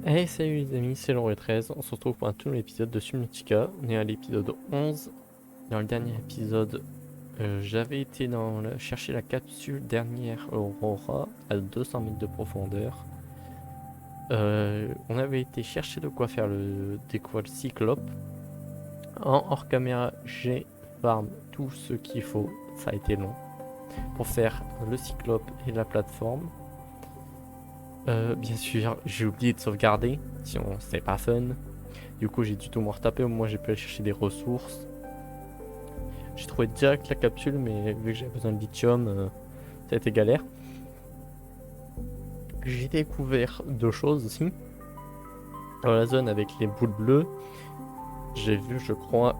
Hey salut les amis, c'est Laurent13, on se retrouve pour un tout nouvel épisode de Subnautica. On est à l'épisode 11. Dans le dernier épisode, j'avais été chercher la capsule dernière Aurora à 200 mètres de profondeur. On avait été chercher de quoi faire le Cyclope. En hors caméra, j'ai farm tout ce qu'il faut, ça a été long, pour faire le Cyclope et la plateforme. Bien sûr, j'ai oublié de sauvegarder, sinon c'était pas fun. Du coup, j'ai dû tout me retaper. Au moins, j'ai pu aller chercher des ressources. J'ai trouvé direct la capsule, mais vu que j'avais besoin de lithium, ça a été galère. J'ai découvert deux choses aussi. Dans la zone avec les boules bleues, j'ai vu, je crois,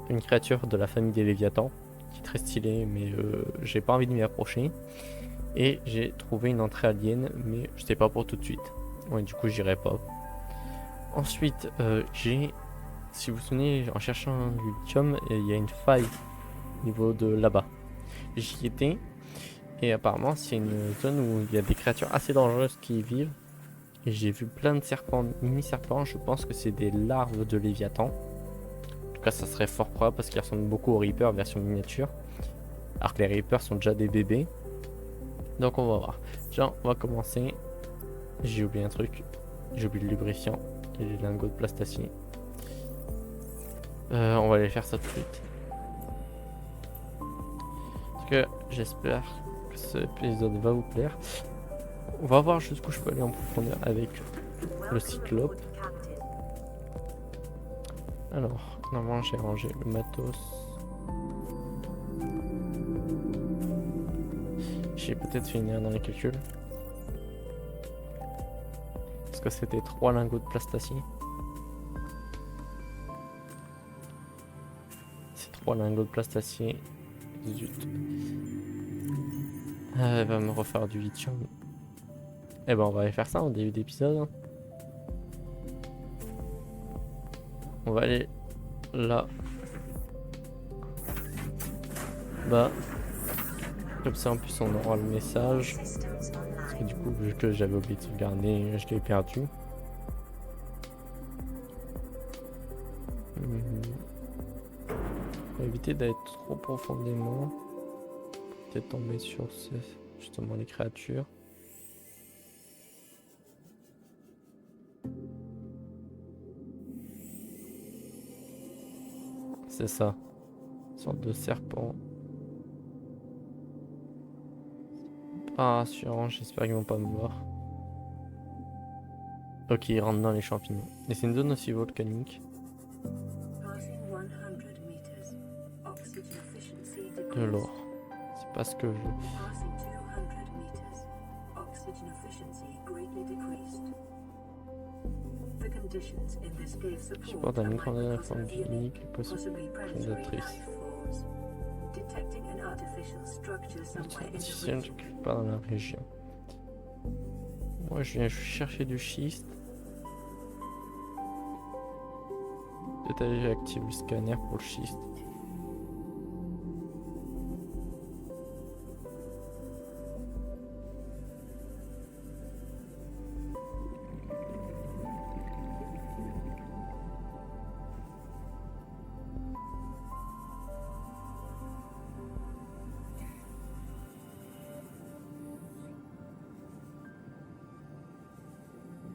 une créature de la famille des Léviathans, qui est très stylée, mais j'ai pas envie de m'y approcher. Et j'ai trouvé une entrée alien, mais je sais pas pour tout de suite. Ouais, du coup, j'irai pas. Ensuite, si vous vous souvenez, en cherchant du lithium, il y a une faille au niveau de là-bas. J'y étais, et apparemment c'est une zone où il y a des créatures assez dangereuses qui y vivent. Et j'ai vu plein de serpents, mini-serpents, je pense que c'est des larves de Léviathan. En tout cas ça serait fort probable parce qu'ils ressemblent beaucoup aux Reapers version miniature. Alors que les Reapers sont déjà des bébés. Donc on va voir. Déjà on va commencer. J'ai oublié un truc. J'ai oublié le lubrifiant et les lingots de plastacier. On va aller faire ça tout de suite. En tout cas j'espère que cet épisode va vous plaire. On va voir jusqu'où je peux aller en profondeur avec le Cyclope. Alors, normalement j'ai rangé le matos. J'ai peut-être fait une erreur dans les calculs. Parce que c'était 3 lingots de plastacier. C'est 3 lingots de plastacier. Zut. Elle va me refaire du lithium. Eh ben on va aller faire ça au début d'épisode. On va aller là. Bah. Comme ça en plus on aura le message. Parce que du coup vu que j'avais oublié de sauvegarder, je l'ai perdu. Faut éviter d'aller trop profondément. Peut-être tomber sur justement les créatures. C'est ça. Une sorte de serpent. Pas rassurant, j'espère qu'ils vont pas me voir. Ok, ils rentrent dans les champignons. Et c'est une zone aussi volcanique. De l'or. C'est pas ce que je veux. Je porte un micro-ondes à la forme unique et possible fondatrice. Artificiel, je ne pas dans la région. Moi je viens chercher du schiste. Peut-être aller activer le scanner pour le schiste.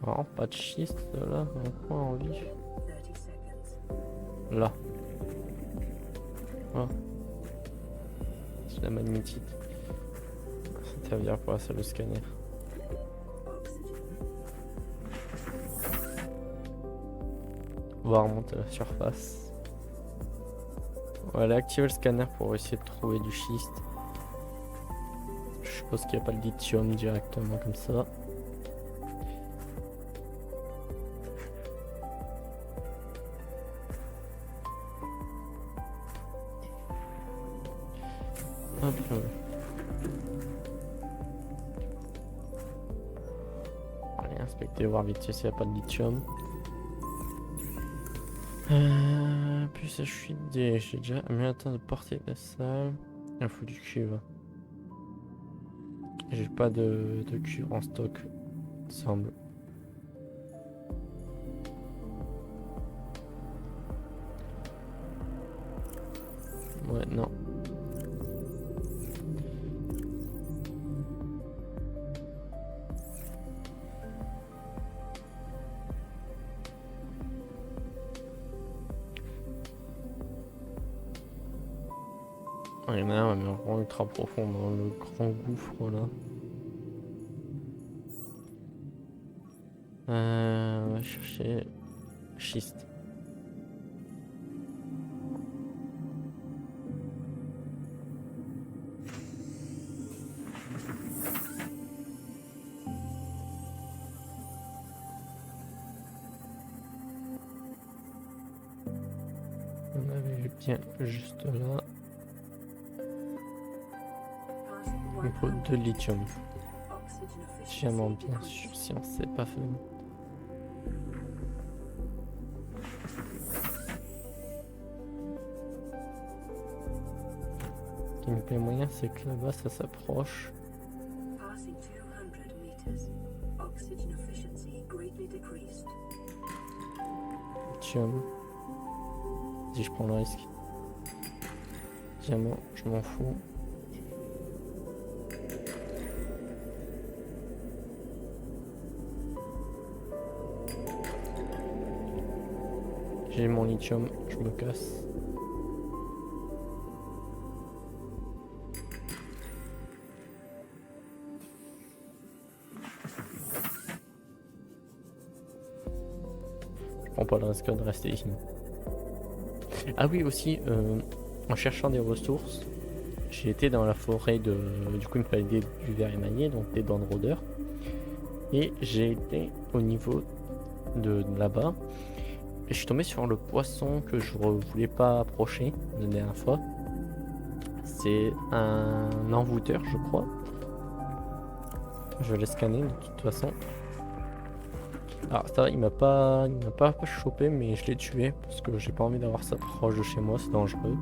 Non, pas de schiste là, un point en vif. Là. Oh. C'est la magnétite. Ça veut dire pour la salle de scanner. On va remonter à la surface. On va aller activer le scanner pour essayer de trouver du schiste. Je suppose qu'il n'y a pas de lithium directement comme ça. Hop là. Allez, inspecter, voir vite s'il n'y a pas de lithium. Puis ça, j'ai déjà mis un temps de porter la salle. Il faut du cuivre. J'ai pas de cuivre en stock, semble. Il y en a un mais vraiment ultra profond dans le grand gouffre là. On va chercher schiste. On avait bien juste là. Il faut de lithium. Diamant bien sûr, si on sait pas faire. Ce qui me plaît moyen, c'est que là-bas ça s'approche. Lithium. Si je prends le risque. Diamant, je m'en fous. J'ai mon lithium, je me casse. Je prends pas le risque de rester ici. Ah oui aussi, en cherchant des ressources, j'ai été dans la forêt de... Du coup il me fallait du verre émaillé, donc des dents de rôdeur. Et j'ai été au niveau de là-bas. Et je suis tombé sur le poisson que je voulais pas approcher la dernière fois. C'est un envoûteur, je crois. Je vais le scanner de toute façon. Alors ça, il m'a pas chopé, mais je l'ai tué parce que j'ai pas envie d'avoir ça proche de chez moi, c'est dangereux.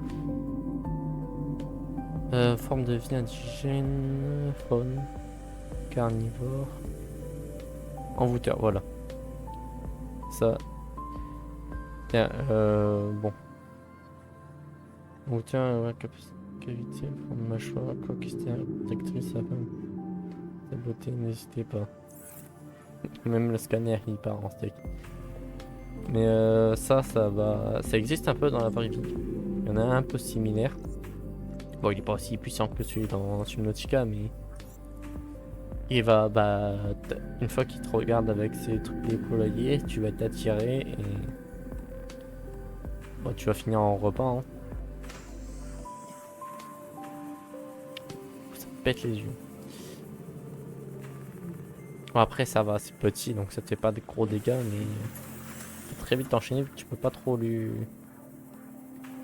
Forme de vie indigène, faune, carnivore, envoûteur, voilà. Ça. Tiens, bon. Envoûteur, cavité, forme de mâchoire, coque extérieure, protectrice, sa beauté, n'hésitez pas. Même le scanner il part en steak. Mais ça va. Ça existe un peu dans la vraie vie. Il y en a un peu similaire. Bon, il est pas aussi puissant que celui dans Subnautica, mais il va, une fois qu'il te regarde avec ses trucs déployés, tu vas t'attirer et bon, tu vas finir en repas. Hein. Ça te pète les yeux. Bon, après ça va, c'est petit donc ça te fait pas de gros dégâts, mais faut très vite t'enchaîner vu que tu peux pas trop lui.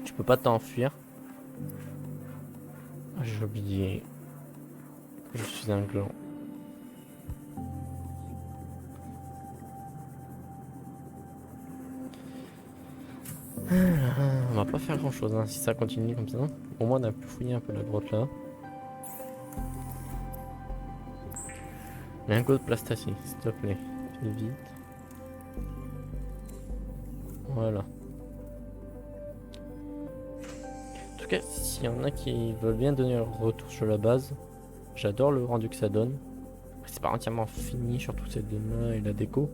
Tu peux pas t'enfuir. Ah, j'ai oublié. Je suis un gland. On va pas faire grand chose hein, si ça continue comme ça. Au moins on a pu fouiller un peu la grotte là. Mais un go de plastassie, s'il te plaît. Fais vite. Voilà. En tout cas, s'il y en a qui veulent bien donner leur retour sur la base, j'adore le rendu que ça donne. C'est pas entièrement fini, surtout cette zone-là et la déco.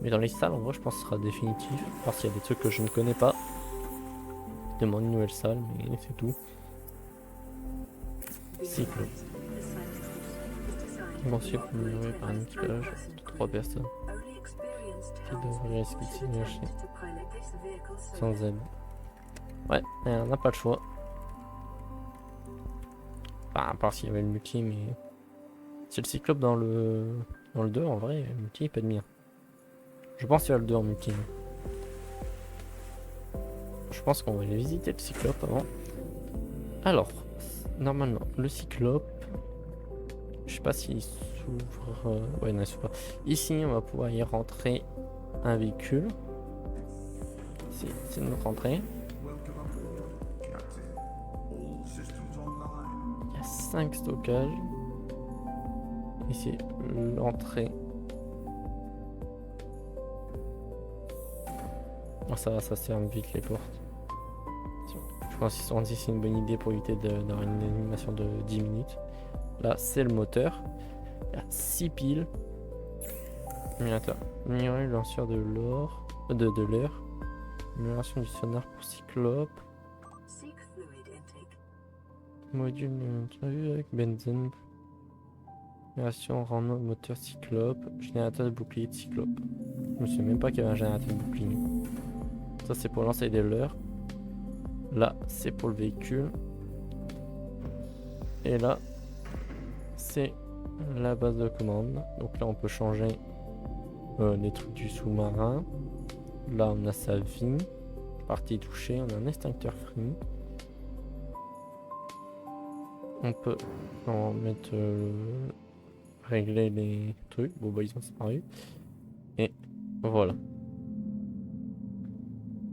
Mais dans les salles, en vrai, je pense que ce sera définitif. Parce qu'il y a des trucs que je ne connais pas. Je demande une nouvelle salle, mais c'est tout. Cycle. Dimension améliorée par un équipage de 3 personnes. Qui devrait esquiver sans aide. Ouais, on n'a pas le choix. Enfin, à part s'il y avait le multi, mais... C'est le cyclope dans le 2, en vrai, le multi il peut être bien. Je pense qu'il y a le 2 en multi. Je pense qu'on va aller visiter le cyclope avant. Alors, normalement, le cyclope... Je sais pas s'il s'ouvre... Ouais, non, il s'ouvre pas. Ici, on va pouvoir y rentrer un véhicule. C'est notre entrée. Il y a 5 stockages. Ici, l'entrée. Oh, ça va, ça se ferme vite les portes. Je pense qu'ils se sont dit c'est une bonne idée pour éviter d'avoir une animation de 10 minutes. Là, c'est le moteur. Il y a 6 piles. Attends. Améliorer le lanceur de l'or. De l'air. Amélioration du sonar pour cyclope. Module, tu as vu avec benzène. Version rendement moteur cyclope. Générateur de bouclier de cyclope. Je me souviens même pas qu'il y avait un générateur de bouclier. Ça c'est pour lancer des leurres. Là c'est pour le véhicule. Et là c'est la base de commande. Donc là on peut changer les trucs du sous-marin. Là on a sa vie. Partie touchée, on a un extincteur free. On peut en mettre régler les trucs. Bon bah ils ont disparu. Et voilà.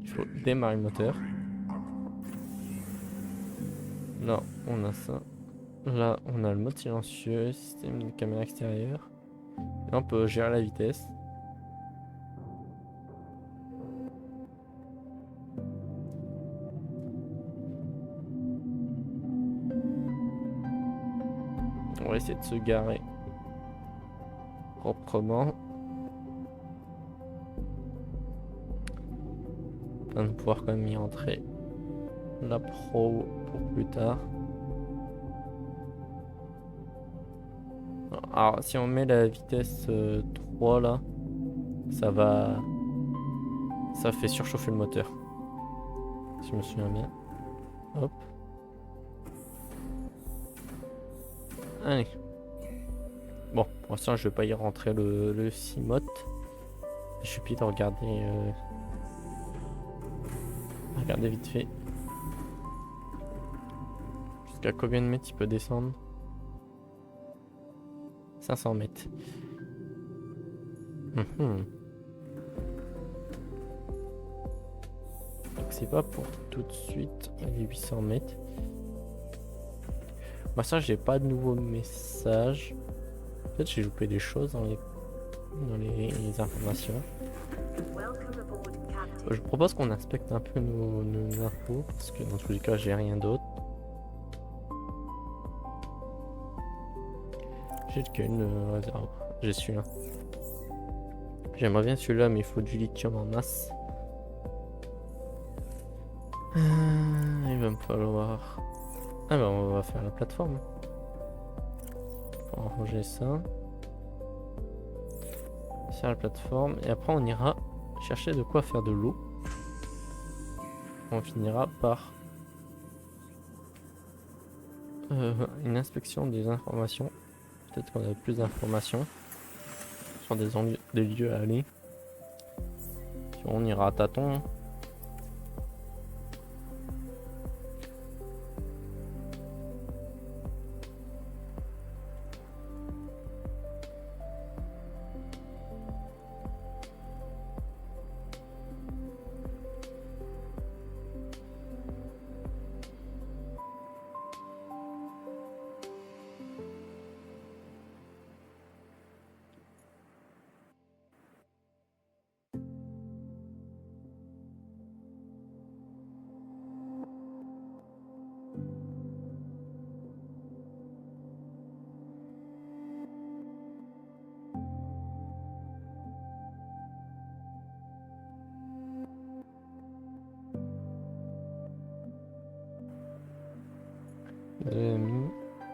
Il faut démarrer le moteur. Là on a ça. Là on a le mode silencieux, système de caméra extérieure. Là on peut gérer la vitesse. On va essayer de se garer proprement. Afin de pouvoir quand même y rentrer la pro pour plus tard. Alors si on met la vitesse 3 là, ça fait surchauffer le moteur. Si je me souviens bien. Hop. Allez. Bon, pour l'instant je vais pas y rentrer le Cimote. Je suis obligé de regarder vite fait. Jusqu'à combien de mètres il peut descendre? 500 mètres. Donc c'est pas pour tout de suite. Les 800 mètres. Moi ça j'ai pas de nouveaux messages. Peut-être j'ai loupé des choses dans les informations. Je propose qu'on inspecte un peu nos infos parce que dans tous les cas j'ai rien d'autre. J'ai lequel réserve? J'ai celui-là. J'aimerais bien celui-là mais il faut du lithium en masse. Il va me falloir... Ah bah on va faire la plateforme. On va ranger ça. Faire la plateforme et après on ira chercher de quoi faire de l'eau. On finira par une inspection des informations. Peut-être qu'on a plus d'informations sur des lieux à aller. Puis on ira à tâtons.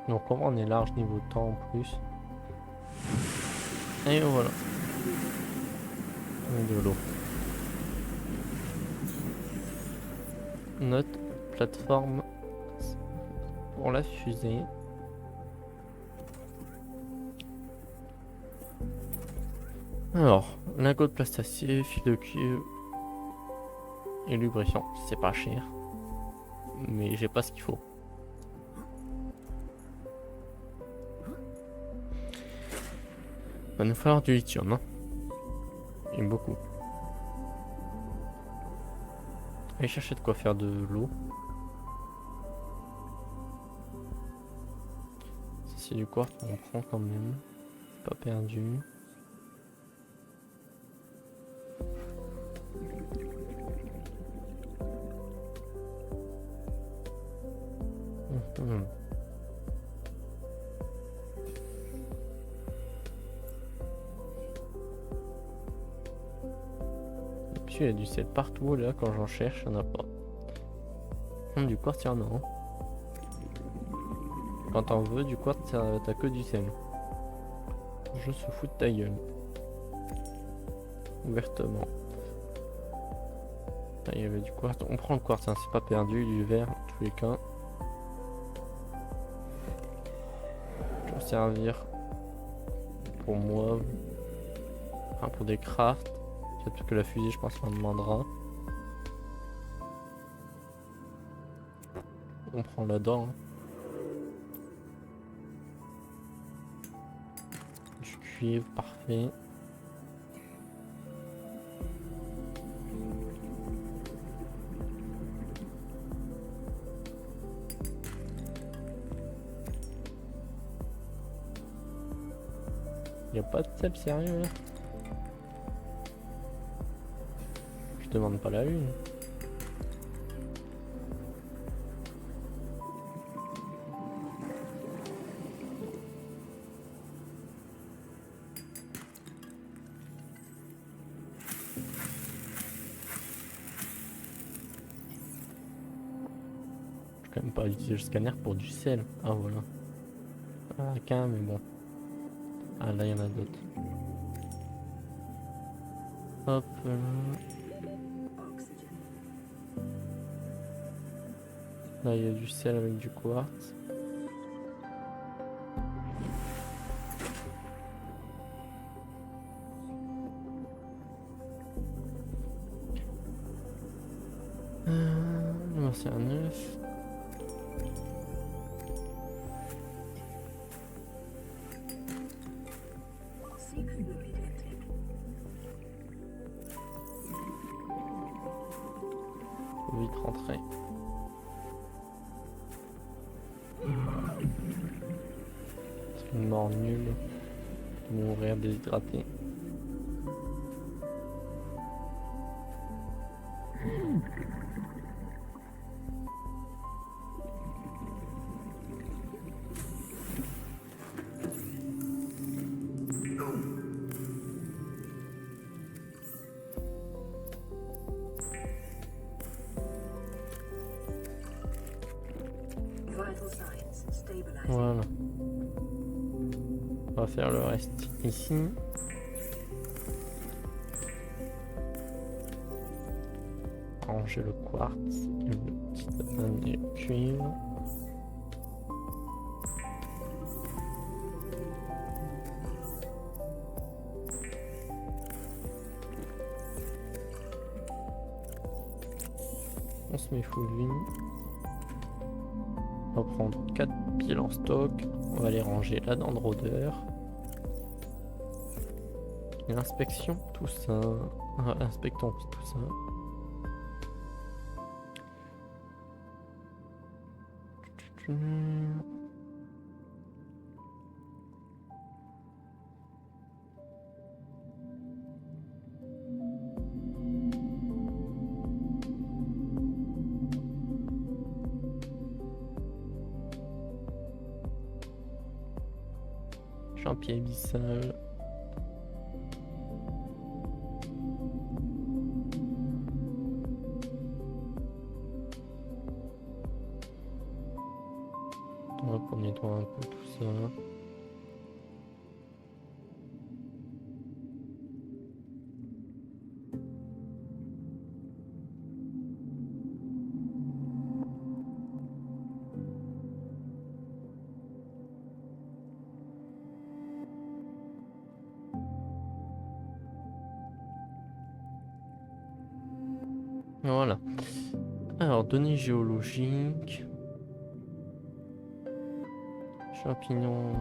Donc on est large niveau temps en plus. Et voilà. De l'eau. Notre plateforme pour la fusée. Alors, lingot de plastacier, fil de cuivre et lubrifiant. C'est pas cher. Mais j'ai pas ce qu'il faut. Va nous falloir du lithium, hein. Et beaucoup. Allez chercher de quoi faire de l'eau. Ça c'est du quartz, on prend quand même. Pas perdu. Il y a du sel partout, là quand j'en cherche, il n'y en a pas. Du quartz, il y en a. quand t'en veux du quartz, t'as que du sel. Je se fous de ta gueule. Ouvertement. Ah, il y avait du quartz. On prend le quartz, hein, c'est pas perdu, du verre, en tous les cas. Pour servir pour moi. Enfin, pour des crafts. Peut-être que la fusée, je pense qu'on demandera. On prend là-dedans. Hein. Du cuivre, parfait. Y'a pas de sel sérieux là? Je demande pas la lune. Je vais quand même pas utiliser le scanner pour du sel. Ah voilà. Ah qu'un mais bon. Ah là il y en a d'autres. Hop là. Là il y a du sel avec du quartz. Là c'est un œuf. Faut vite rentrer. C'est une mort nulle. Mourir déshydraté. Voilà. On va faire le reste ici. Ranger le quartz, le titane et le cuivre. On se met full vie. On va prendre 4 piles en stock. On va les ranger là dans le rôdeur. Et inspection, tout ça. Ah, inspectons tout ça. Champier abyssal. Hop, on nettoie un peu tout ça. Voilà. Alors, données géologiques. Champignons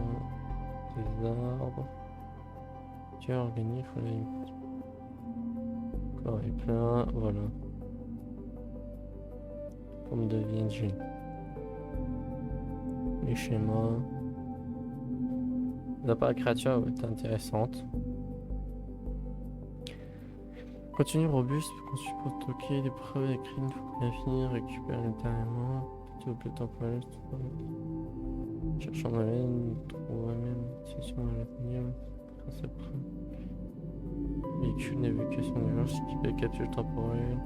des arbres. Tiens, organique, corps et plat, voilà. Pomme de Virgin. Les schémas. La part créature est intéressante. Continue robuste, conçu pour stocker des preuves écrites, photographies, récupérer ultérieurement, petit au plus temporel, cherchant moyenne, trouver même, situation à l'avenir, principe. Véhicule d'évacuation d'urgence, équipé de capsule temporelle.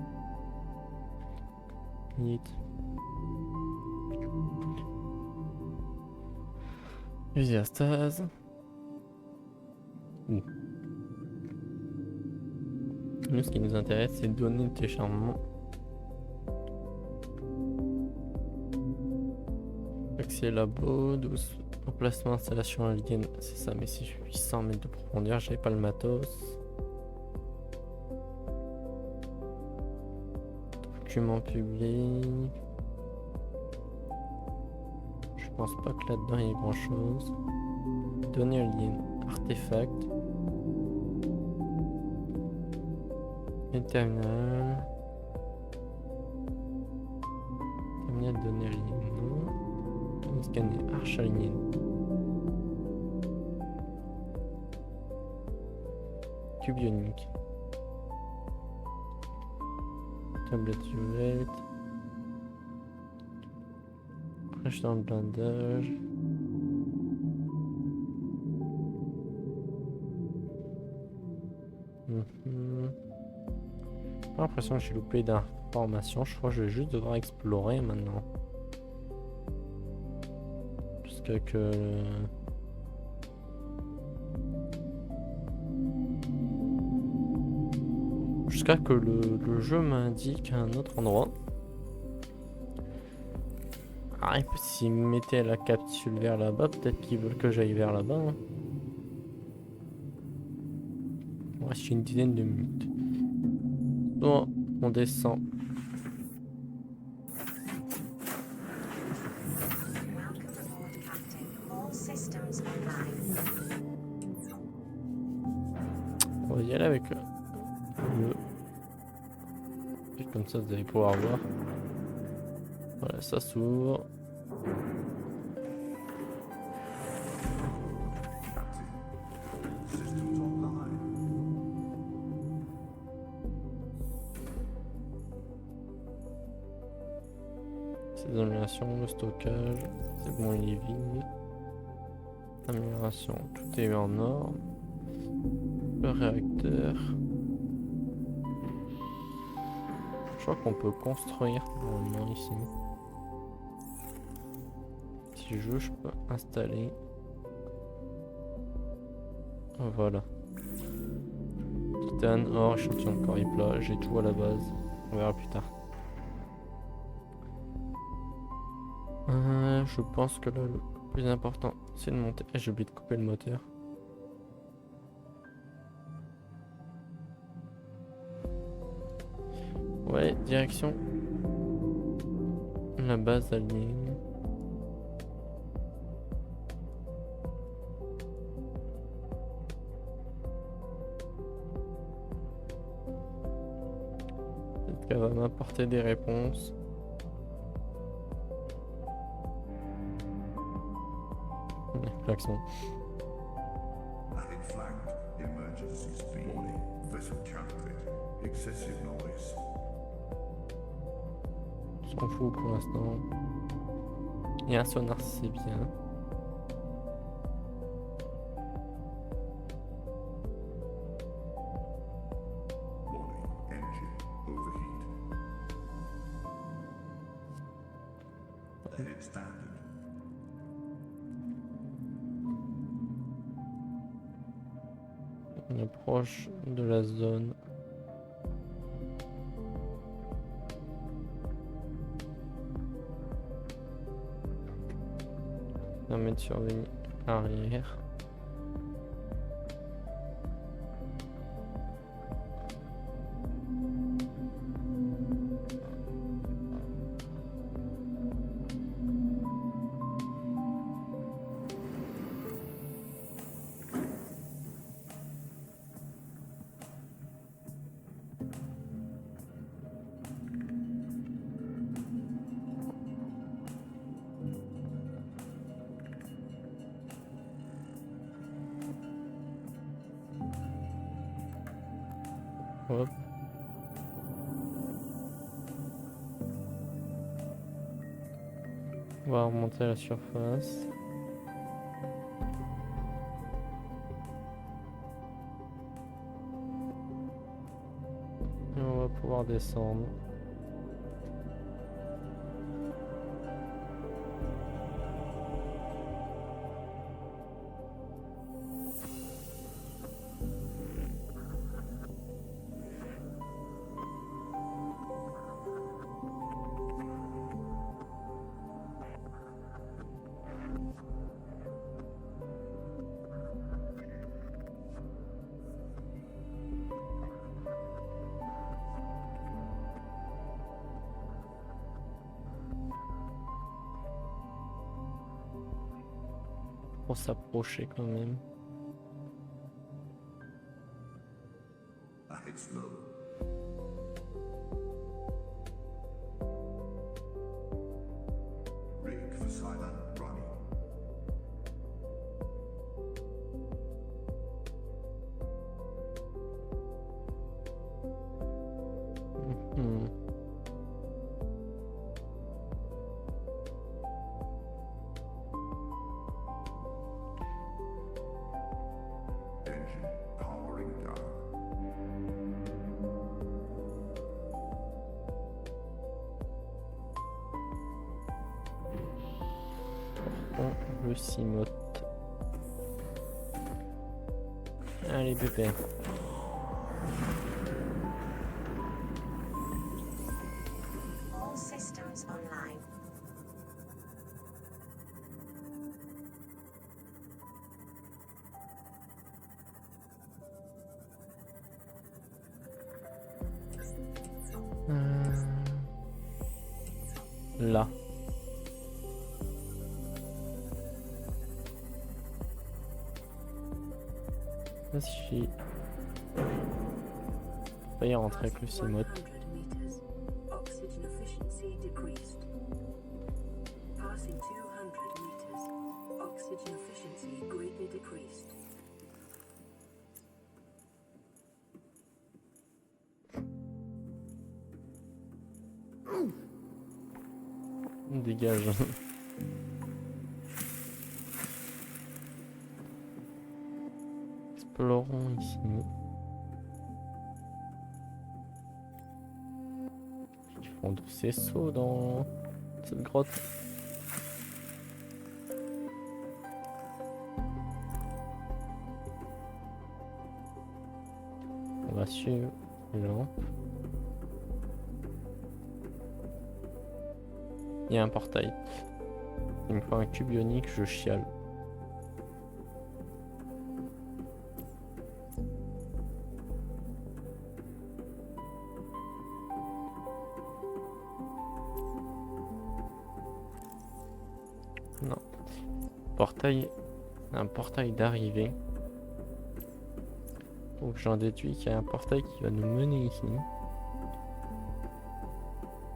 Limite. Fusil à stase. Ouh. Nous, ce qui nous intéresse, c'est donner le téléchargement. Accès labo, 12. Emplacement, installation alien, c'est ça, mais si je suis 800 mètres de profondeur, j'avais pas le matos. Document public. Je pense pas que là-dedans il y ait grand chose. Données alien, artefact. Et terminal. Terminal de données alien, non. Scanner, arche alien. Cube ionique. Tablette UV. Prêche dans le blindage. J'ai l'impression que j'ai loupé d'informations. Je crois que je vais juste devoir explorer maintenant. Jusqu'à que... Jusqu'à que le jeu m'indique un autre endroit. Ah, et puis s'ils mettaient la capsule vers là-bas, peut-être qu'ils veulent que j'aille vers là-bas. Hein. Il me reste une dizaine de minutes. Bon, on descend. On va y aller avec le... Et comme ça, vous allez pouvoir voir. Voilà, ça s'ouvre. Ces améliorations, le stockage, c'est bon, il est vide. Amélioration, tout est en ordre. Le réacteur. Je crois qu'on peut construire normalement ici. Si je veux, je peux installer. Voilà. Titane, or, échantillon de corps et plat. J'ai tout à la base. On verra plus tard. Je pense que le plus important, c'est de monter. J'ai oublié de couper le moteur. Ouais, direction la base alien. Peut-être qu'elle va m'apporter des réponses. Klaxon. S'en fout pour l'instant. Il y a un sonar, c'est bien. On approche de la zone. On va mettre surveiller arrière. Hop. On va remonter à la surface. Et on va pouvoir descendre. trop s'approcher quand même. Hmm. Bon, le cimote. Allez bébé. All systems online. Là. Si pas y rentrer avec le cimote. Oxygen efficiency decreased. Passing 200 meters. Oxygen efficiency greatly decreased. Dégage. Explorons ici. Ils font de ces sauts dans cette grotte. On va suivre les lampes. Il y a un portail. Il me faut un cube ionique, je chiale. Non. Portail. Un portail d'arrivée. Donc j'en déduis qu'il y a un portail qui va nous mener ici.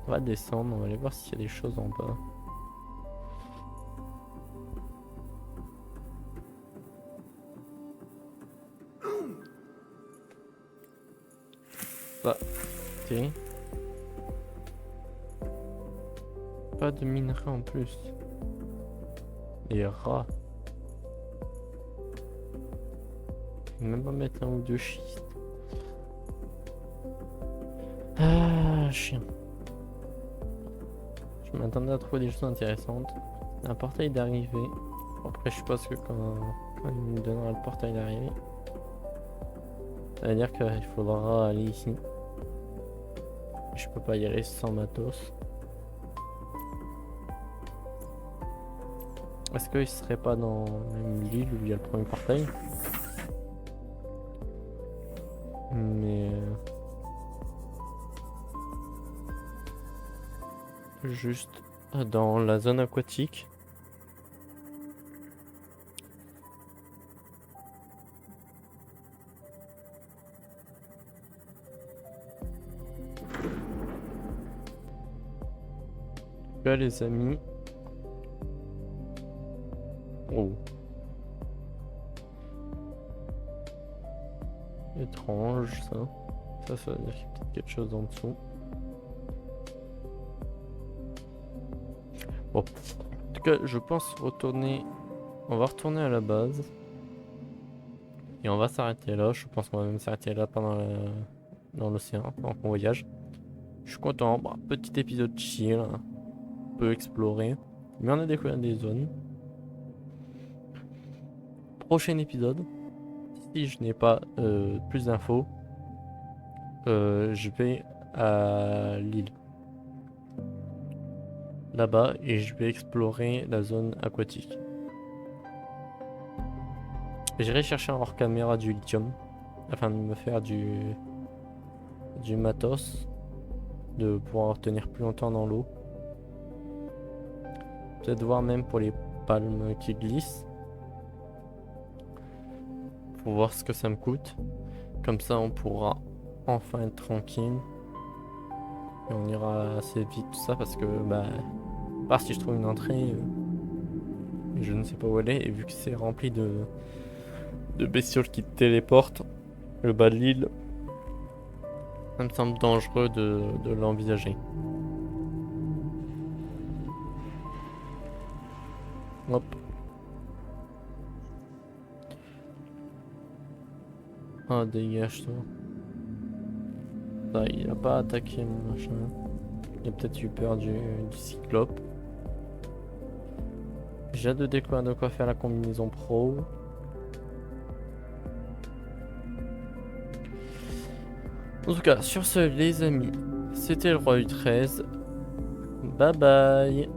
On va descendre, on va aller voir s'il y a des choses en bas. Bah, ok. Pas de minerai en plus. Les rats. Même pas mettre un ou deux schistes. Ah, chien. Je m'attendais à trouver des choses intéressantes. Un portail d'arrivée. Après, je suppose que quand il me donnera le portail d'arrivée, ça veut dire qu'il faudra aller ici. Je peux pas y aller sans matos. Est-ce qu'il serait pas dans même l'île où il y a le premier portail? Mais juste dans la zone aquatique. Là les amis. Oh. Étrange ça. Ça veut dire qu'il y a peut-être quelque chose en dessous. Bon. En tout cas, je pense retourner. On va retourner à la base. Et on va s'arrêter là. Je pense qu'on va même s'arrêter là pendant dans l'océan, pendant qu'on voyage. Je suis content. Bon, petit épisode chill. On peut explorer. Mais on a découvert des zones. Prochain épisode. Si je n'ai pas plus d'infos, je vais à l'île. Là-bas et je vais explorer la zone aquatique. J'irai chercher en hors caméra du lithium afin de me faire du matos, de pouvoir tenir plus longtemps dans l'eau. Peut-être voir même pour les palmes qui glissent. pour voir ce que ça me coûte. Comme ça, on pourra enfin être tranquille. Et on ira assez vite, tout ça, parce que, bah, à part si je trouve une entrée, je ne sais pas où elle est, et vu que c'est rempli de bestioles qui te téléportent, le bas de l'île, ça me semble dangereux de l'envisager. Hop. Ah, dégage toi. Ça, il a pas attaqué mon machin. Il a peut-être eu peur du cyclope. J'ai hâte de découvrir de quoi faire la combinaison pro. En tout cas, sur ce, les amis, c'était le Roi U13. Bye bye.